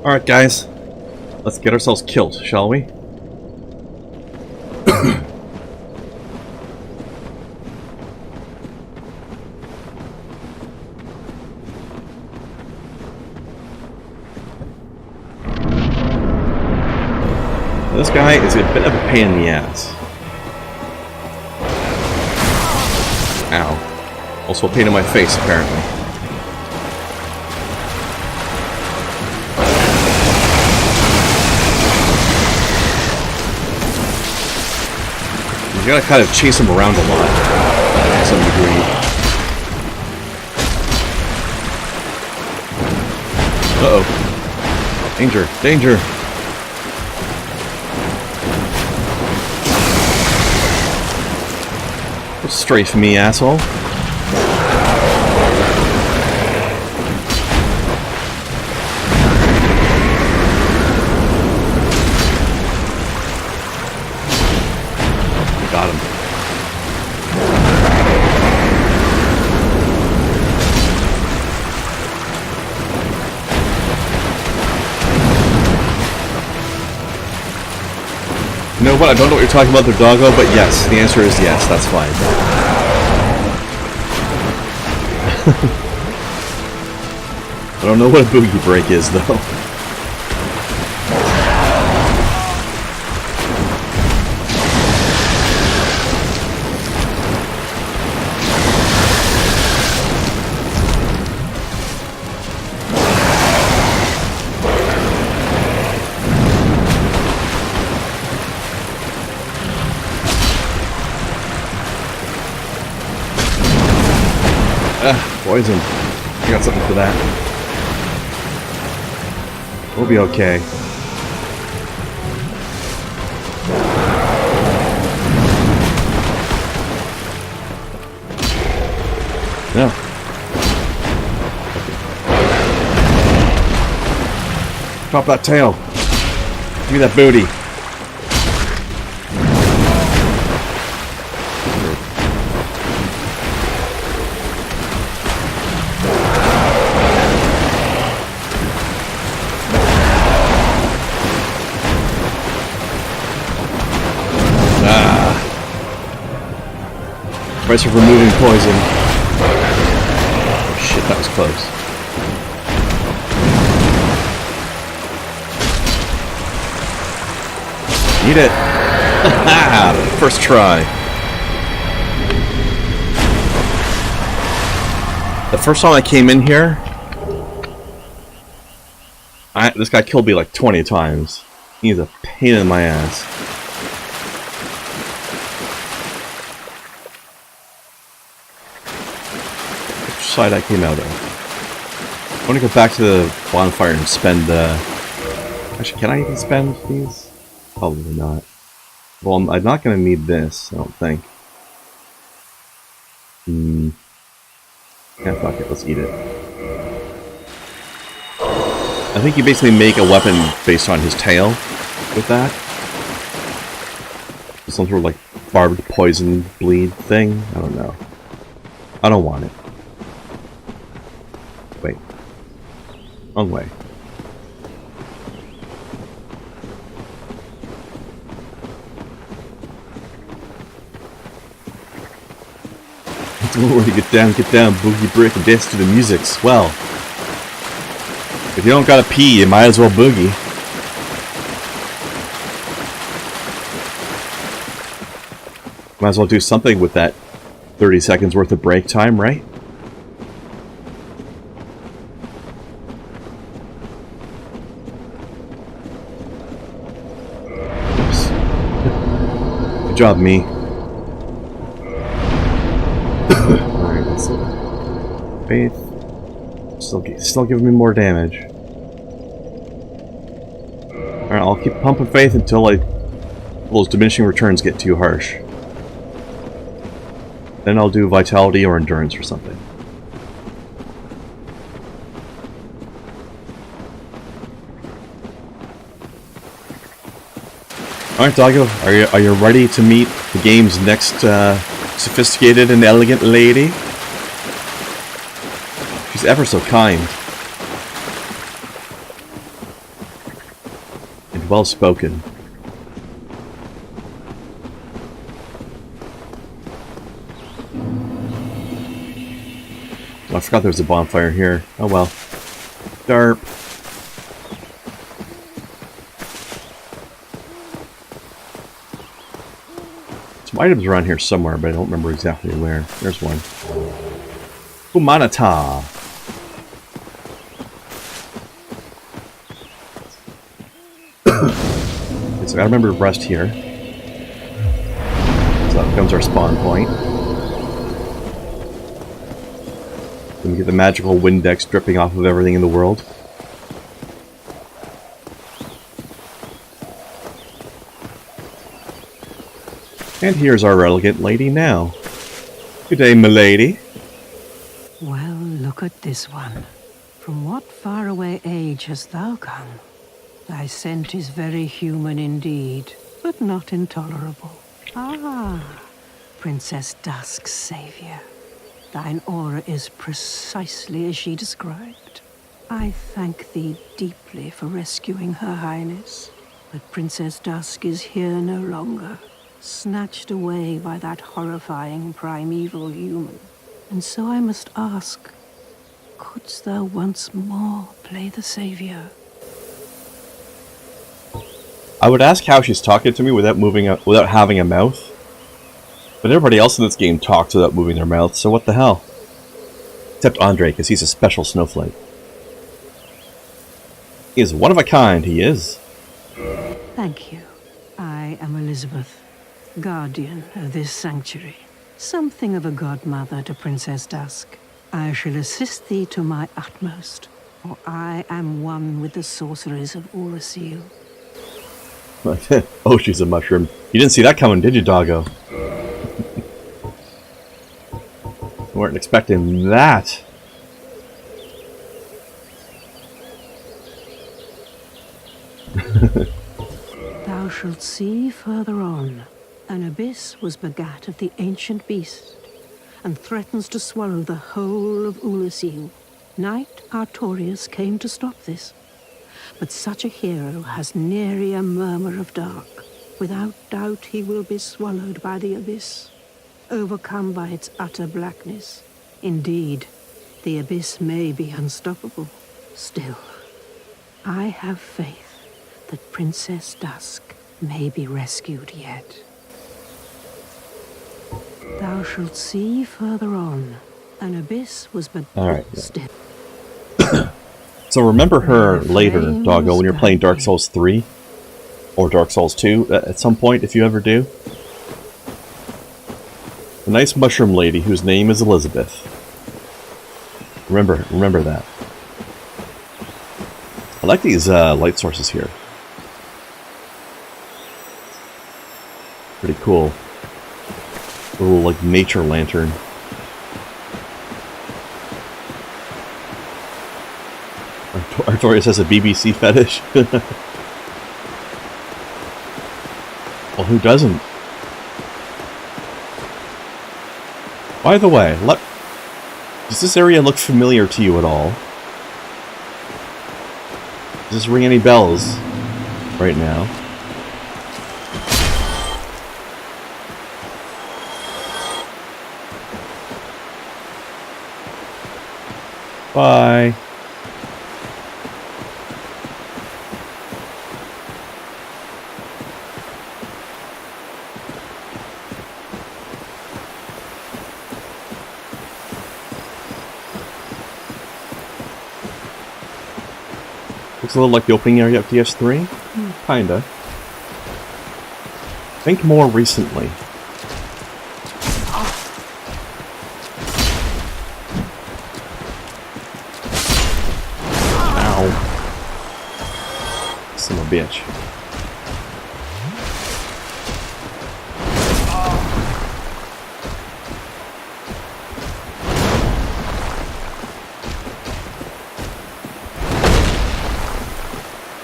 Alright, guys. Let's get ourselves killed, shall we? This guy is a bit of a pain in the ass. Ow. Also a pain in my face, apparently. You gotta kind of chase him around a lot, to some degree. Uh-oh. Danger, danger! Strafe me, asshole. Got him. You know what? I don't know what you're talking about there, doggo, but yes. The answer is yes. That's fine. I don't know what a boogie break is, though. Poison. I got something for that. We'll be okay. No. Okay. Pop that tail. Give me that booty. Price of removing poison. Oh shit, that was close. Eat it! First try. The first time I came in here, this guy killed me like 20 times. He's a pain in my ass. Side I came out of. I want to go back to the bonfire and spend actually, can I even spend these? Probably not. Well, I'm not going to need this, I don't think. Yeah, fuck it, let's eat it. I think you basically make a weapon based on his tail with that. Some sort of like barbed poison bleed thing. I don't know. I don't want it. Wait. Wrong way. Don't worry, get down, boogie brick and dance to the music. Swell. If you don't gotta pee, you might as well boogie. Might as well do something with that 30 seconds worth of break time, right? Good job, me. Alright, let's see. Faith. Still giving me more damage. Alright, I'll keep pumping faith until those diminishing returns get too harsh. Then I'll do vitality or endurance or something. Alright, Doggo, are you ready to meet the game's next sophisticated and elegant lady? She's ever so kind. well spoken. Oh, I forgot there was a bonfire here. Oh well. Darp. Some items around here somewhere, but I don't remember exactly where. There's one. Humanita. Okay, so I gotta remember to rest here. So that becomes our spawn point. Then we get the magical Windex dripping off of everything in the world. And here's our elegant lady now. Good day, milady. Well, look at this one. From what faraway age hast thou come? Thy scent is very human indeed, but not intolerable. Ah, Princess Dusk's savior. Thine aura is precisely as she described. I thank thee deeply for rescuing Her Highness, but Princess Dusk is here no longer, snatched away by that horrifying primeval human. And so I must ask, couldst thou once more play the savior? I would ask how she's talking to me without without having a mouth. But everybody else in this game talks without moving their mouth, so what the hell? Except Andre, because he's a special snowflake. He is one of a kind, he is. Thank you. I am Elizabeth, guardian of this sanctuary. Something of a godmother to Princess Dusk. I shall assist thee to my utmost, for I am one with the sorceries of Oolacile. Oh, she's a mushroom. You didn't see that coming, did you, doggo? Weren't expecting that. Thou shalt see further on. An abyss was begat of the ancient beast, and threatens to swallow the whole of Oolacile. Knight Artorius came to stop this, but such a hero has nary a murmur of dark. Without doubt he will be swallowed by the abyss, overcome by its utter blackness. Indeed, the abyss may be unstoppable. Still, I have faith that Princess Dusk may be rescued yet. Thou shalt see further on. An abyss was but still. So remember her later, doggo, when you're playing Dark Souls 3 or Dark Souls 2 at some point, if you ever do. A nice mushroom lady whose name is Elizabeth. Remember that. I like these light sources here. Pretty cool. A little like nature lantern. Artorius has a BBC fetish. Well, who doesn't? By the way, does this area look familiar to you at all? Does this ring any bells right now? Bye. Looks a little like the opening area of DS3. Kinda. Think more recently. Ow. Son of a bitch.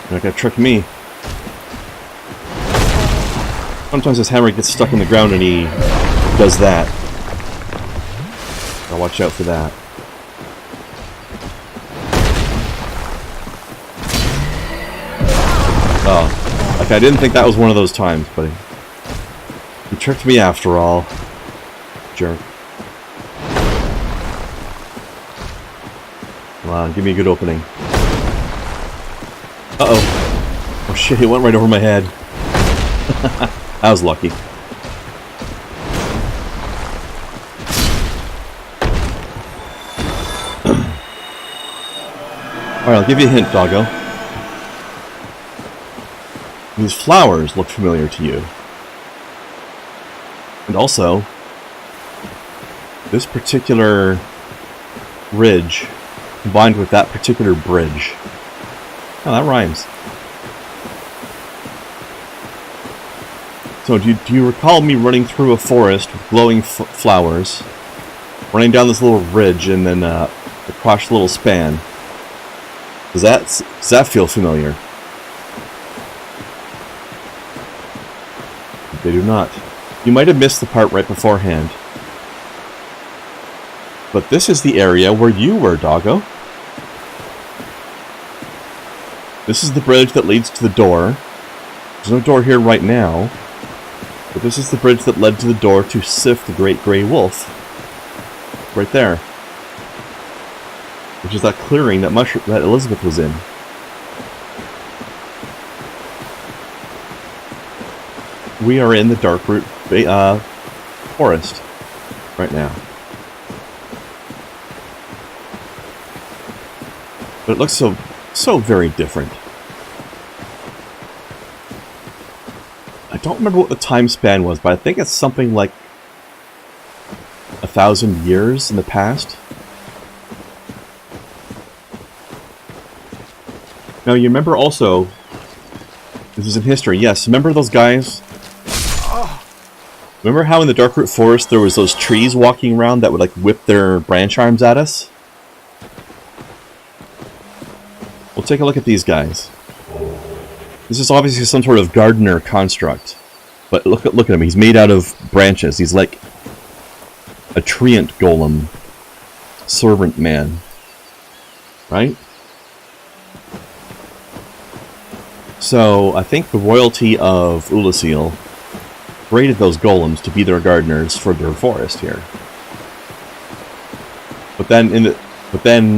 You're not gonna trick me. Sometimes this hammer gets stuck in the ground and he does that. I'll watch out for that. Oh. Like, I didn't think that was one of those times, but he tricked me after all. Jerk. Come on, give me a good opening. Uh-oh. Oh shit, it went right over my head. I was lucky. Alright, I'll give you a hint, doggo. These flowers look familiar to you. And also, this particular ridge combined with that particular bridge. Oh, that rhymes. So, do you recall me running through a forest with glowing flowers, running down this little ridge, and then across a little span? Does that feel familiar? They do not. You might have missed the part right beforehand. But this is the area where you were, doggo. This is the bridge that leads to the door. There's no door here right now. But this is the bridge that led to the door to Sif the Great Grey Wolf. Right there. Which is that clearing that Elizabeth was in. We are in the Darkroot forest right now. But it looks so very different. I don't remember what the time span was, but I think it's something like 1,000 years in the past. Now, you remember also, this is in history, yes, remember those guys? Remember how in the Darkroot Forest there was those trees walking around that would like whip their branch arms at us? We'll take a look at these guys. This is obviously some sort of gardener construct. But look at him, he's made out of branches. He's like a treant golem. Servant man. Right? So, I think the royalty of Oolacile created those golems to be their gardeners for their forest here. But then,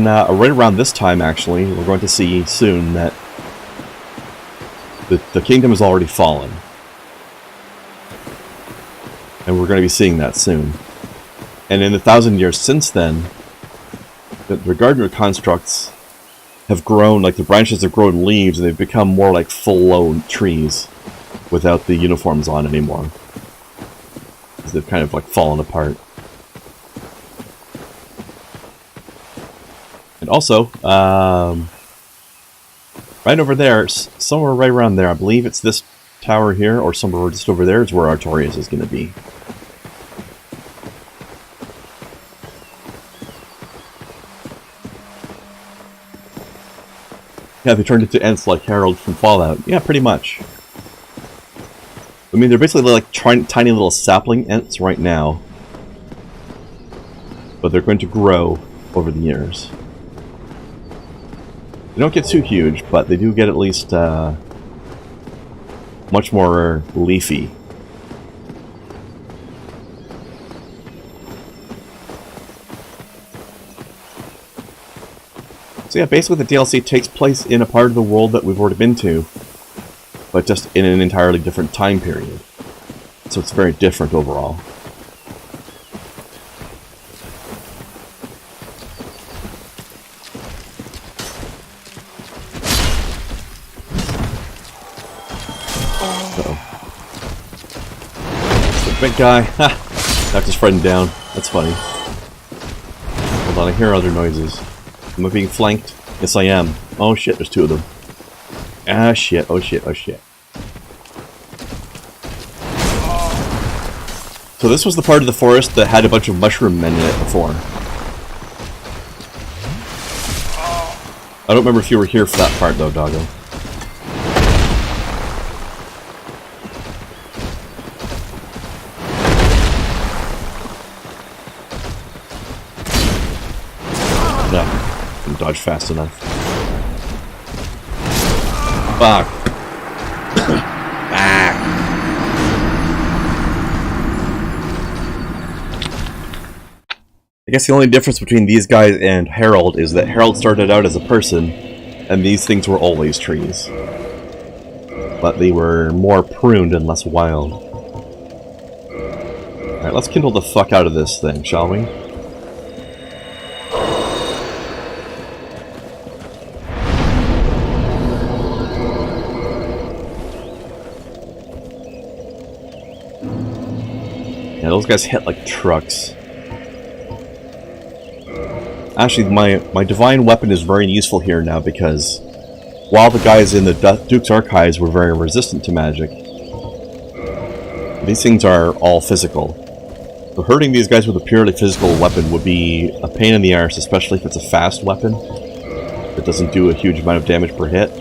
right around this time, actually, we're going to see soon that the kingdom has already fallen. And we're going to be seeing that soon. And in the 1,000 years since then, the gardener constructs have grown, like the branches have grown leaves, and they've become more like full-blown trees without the uniforms on anymore. Because they've kind of like fallen apart. And also, right over there, somewhere right around there, I believe it's this tower here, or somewhere just over there is where Artorias is going to be. Yeah, they turned into Ents like Harold from Fallout. Yeah, pretty much. I mean, they're basically like tiny little sapling Ents right now. But they're going to grow over the years. They don't get too huge, but they do get at least much more leafy. So yeah, basically the DLC takes place in a part of the world that we've already been to, but just in an entirely different time period. So it's very different overall. Big guy. Ha! Knocked his friend down. That's funny. Hold on, I hear other noises. Am I being flanked? Yes, I am. Oh shit, there's two of them. Ah shit, oh shit, oh shit. So this was the part of the forest that had a bunch of mushroom men in it before. I don't remember if you were here for that part though, doggo. No, didn't dodge fast enough. Fuck. I guess the only difference between these guys and Harold is that Harold started out as a person, and these things were always trees. But they were more pruned and less wild. Alright, let's kindle the fuck out of this thing, shall we? Yeah, those guys hit like trucks. Actually, my divine weapon is very useful here now because while the guys in the Duke's Archives were very resistant to magic, these things are all physical. So hurting these guys with a purely physical weapon would be a pain in the arse, especially if it's a fast weapon that doesn't do a huge amount of damage per hit.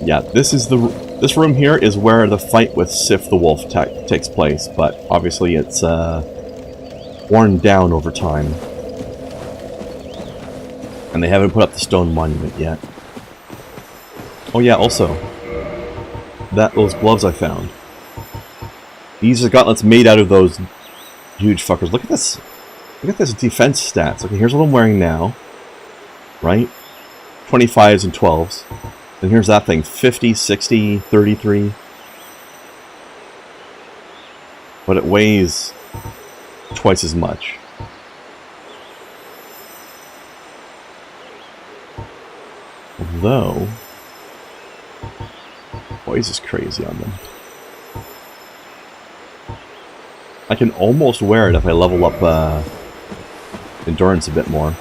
Yeah, this room here is where the fight with Sif the Wolf takes place, but obviously it's worn down over time. And they haven't put up the stone monument yet. Oh yeah, also, those gloves I found. These are gauntlets made out of those huge fuckers. Look at this. Look at this defense stats. Okay, here's what I'm wearing now. Right? 25s and 12s. And here's that thing, 50, 60, 33. But it weighs twice as much. Although, poise is crazy on them. I can almost wear it if I level up endurance a bit more.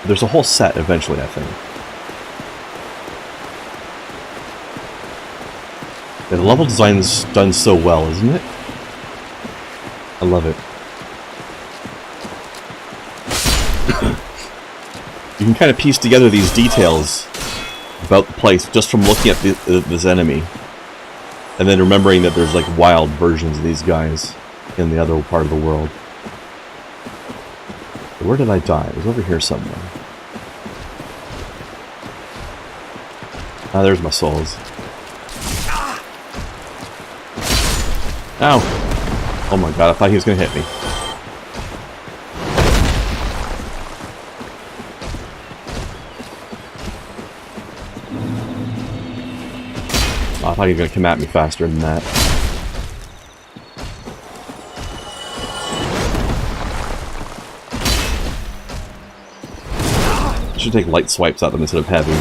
There's a whole set eventually, I think. Yeah, the level design's done so well, isn't it? I love it. You can kind of piece together these details about the place just from looking at this enemy. And then remembering that there's like wild versions of these guys in the other part of the world. Where did I die? It was over here somewhere. Ah, there's my souls. Ow! Oh my god, I thought he was gonna hit me. Oh, I thought he was gonna come at me faster than that. I should take light swipes at them instead of heavy.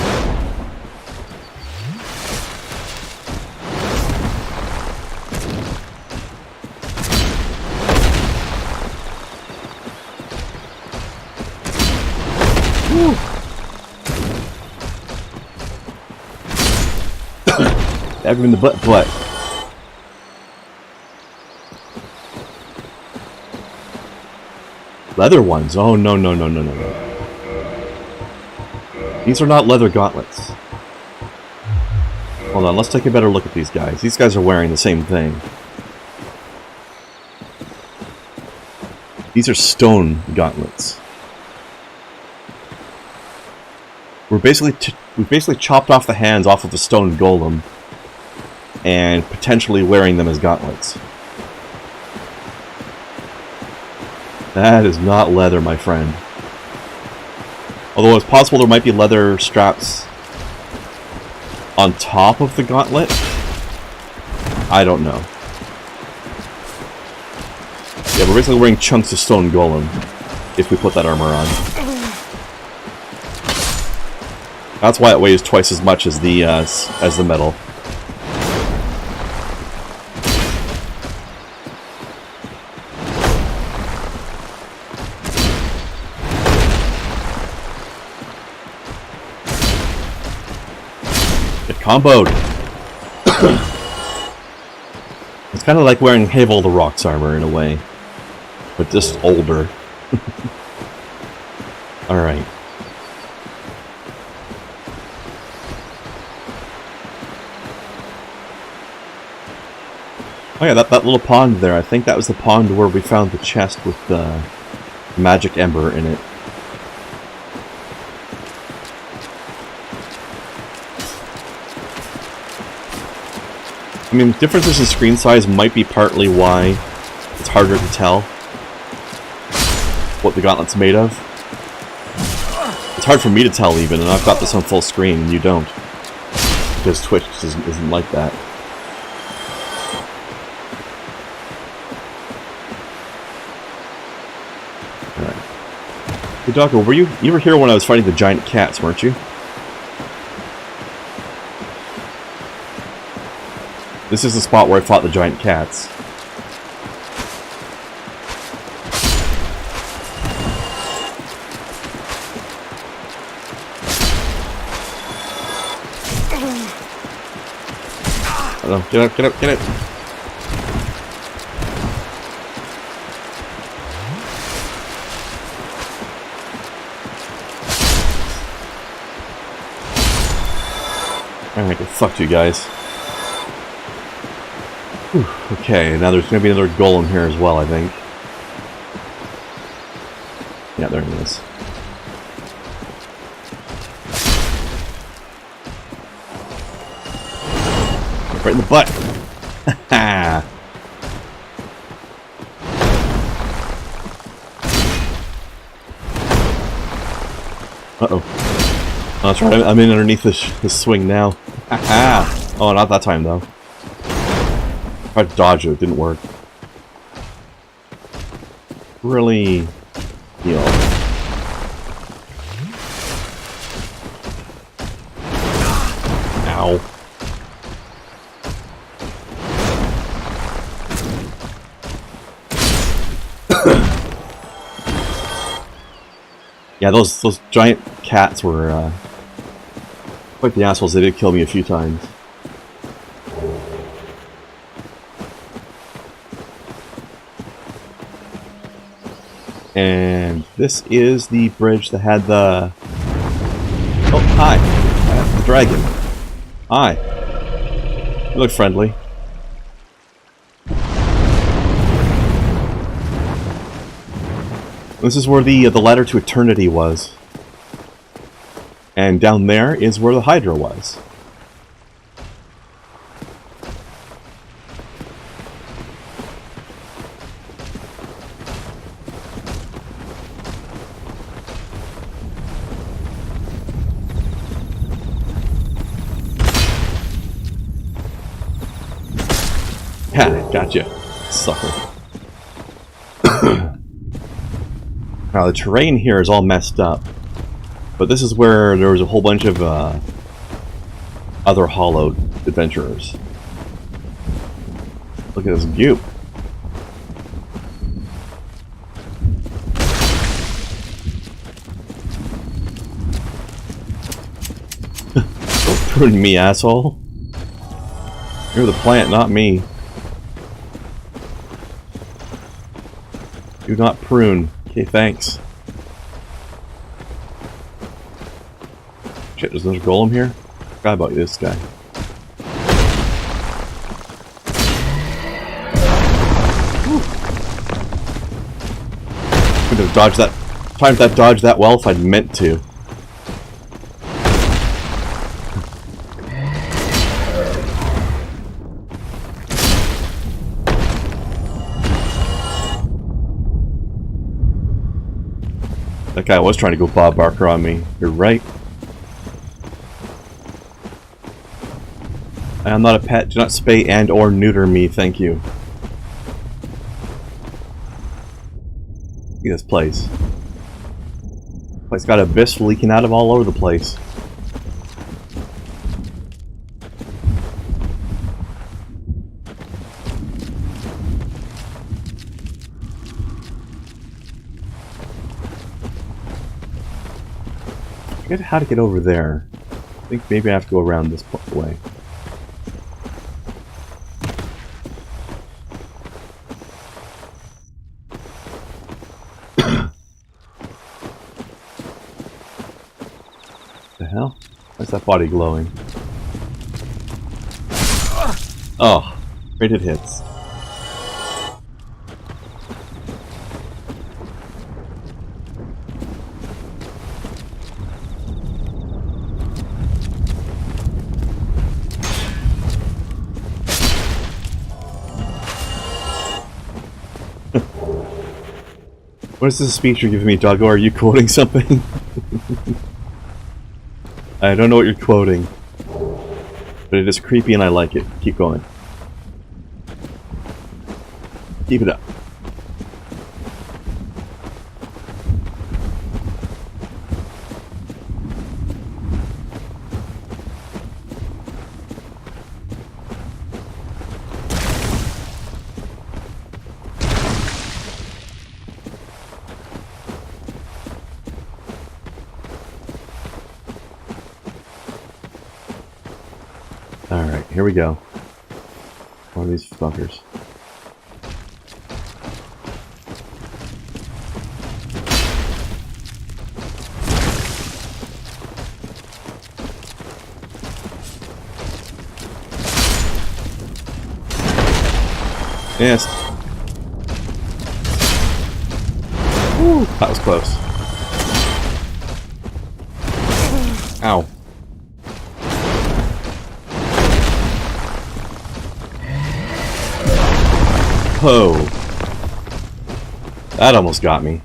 Ever in the butt. Leather ones? Oh, no. These are not leather gauntlets. Hold on, let's take a better look at these guys. These guys are wearing the same thing. These are stone gauntlets. We've basically chopped off the hands off of a stone golem and potentially wearing them as gauntlets. That is not leather, my friend. Although it's possible there might be leather straps on top of the gauntlet. I don't know. Yeah, we're basically wearing chunks of stone golem if we put that armor on. That's why it weighs twice as much as the metal. Get comboed. It's kind of like wearing Havel the Rock's armor in a way, but just older. Alright. Oh yeah, that little pond there, I think that was the pond where we found the chest with the magic ember in it. I mean, differences in screen size might be partly why it's harder to tell what the gauntlet's made of. It's hard for me to tell even, and I've got this on full screen and you don't. Because Twitch isn't like that. Alright. Hey Doggo, you were here when I was fighting the giant cats, weren't you? This is the spot where I fought the giant cats. Oh, get up, get up, get up! Alright, get fucked, you guys. Whew, okay, now there's gonna be another golem here as well, I think. Yeah, there it is. Right in the butt! Haha! Uh-oh. Oh, that's right, I'm in underneath this swing now. Haha! Oh, not that time, though. Tried to dodge it, it didn't work. Really... you know... Ow. Yeah, those giant cats were quite the assholes. They did kill me a few times. And this is the bridge that had the... Oh, hi! The dragon. Hi. You look friendly. This is where the ladder to eternity was. And down there is where the Hydra was. Ha! Gotcha. Sucker. Now, the terrain here is all messed up. But this is where there was a whole bunch of other hollowed adventurers. Look at this goop. Don't prune me, asshole. You're the plant, not me. Do not prune. Okay, thanks. Shit, there's another golem here? Forgot about this guy. Could have dodged that. Timed that dodge that well if I'd meant to. That guy was trying to go Bob Barker on me. You're right. I am not a pet. Do not spay and or neuter me, thank you. Look at this place. It's got abyss leaking out of all over the place. I forget how to get over there. I think maybe I have to go around this way. The hell? Why's that body glowing? Oh, rated hits. What is this speech you're giving me, Doggo? Are you quoting something? I don't know what you're quoting. But it is creepy and I like it. Keep going. Keep it up. Alright, here we go. One of these fuckers. Yes. Woo, that was close. Ow. Oh. That almost got me.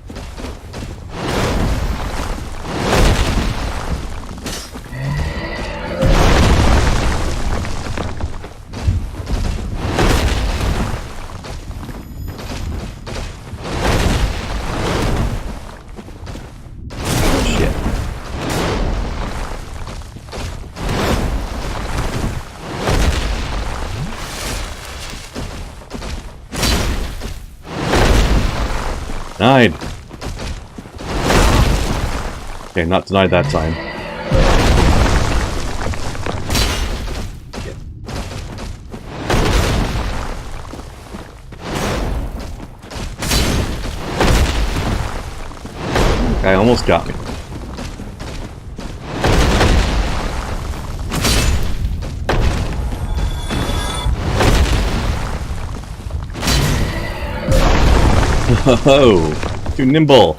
Denied. Okay, not denied that time. Okay, almost got me. Oh, too nimble.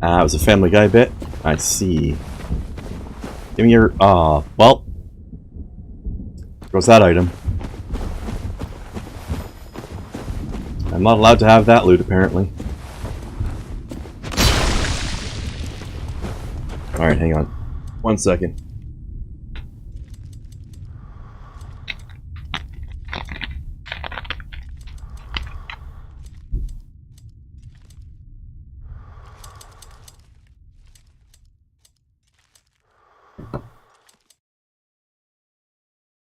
Ah, it was a Family Guy bit. I see. Give me your. Well. Goes that item. I'm not allowed to have that loot, apparently. Alright, hang on. 1 second.